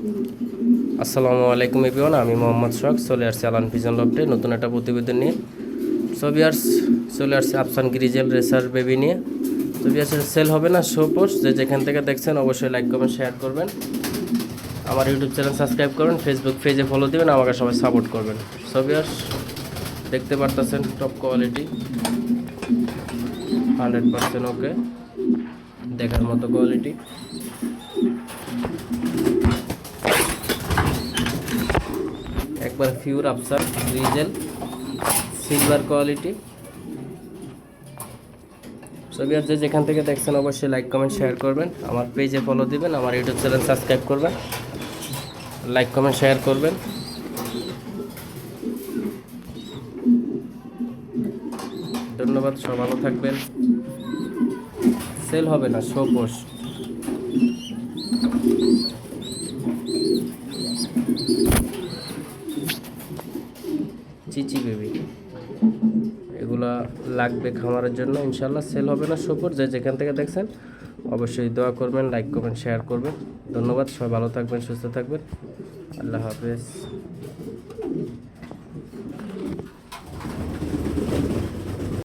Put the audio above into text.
আসসালামু আলাইকুম এভরিওয়ান, আমি মোহাম্মদ সোহাগ চলে আসছি আলান পিজন লফটে নতুন একটা প্রতিবেদন নিয়ে। সো ভিউয়ার্স, চলে আসছে আফসান গ্রিজেল রেসার বেবি নিয়ে। তো ভিউয়ার্স, সেল হবে না, শো পোস্ট। যে যেখান থেকে দেখছেন অবশ্যই লাইক কমেন্ট শেয়ার করবেন, আমার ইউটিউব চ্যানেল সাবস্ক্রাইব করবেন, ফেসবুক পেজে ফলো দিবেন, আমাকে সবাই সাপোর্ট করবেন। সো ভিউয়ার্স, দেখতে পারতেছেন টপ কোয়ালিটি, 100% ওকে, দেখার মতো কোয়ালিটি। একবার পিওর আফসান গ্রিজেল সিলভার কোয়ালিটি। ছবি আর যে যেখান থেকে দেখছেন অবশ্যই লাইক কমেন্ট শেয়ার করবেন, আমার পেজে ফলো দিবেন, আমার ইউটিউব চ্যানেল সাবস্ক্রাইব করবেন, লাইক কমেন্ট শেয়ার করবেন। ধন্যবাদ, সব ভালো থাকবেন। সেল হবে না, শো পোস্ট। চিচি বেবি, এগুলা লাগবে খামারের জন্য, ইনশাল্লাহ সেল হবে না, শো পোস্ট। যে যেখান থেকে দেখছেন অবশ্যই দোয়া করবেন, লাইক করবেন, শেয়ার করবেন। ধন্যবাদ, সবাই ভালো থাকবেন, সুস্থ থাকবেন। আল্লাহ হাফেজ।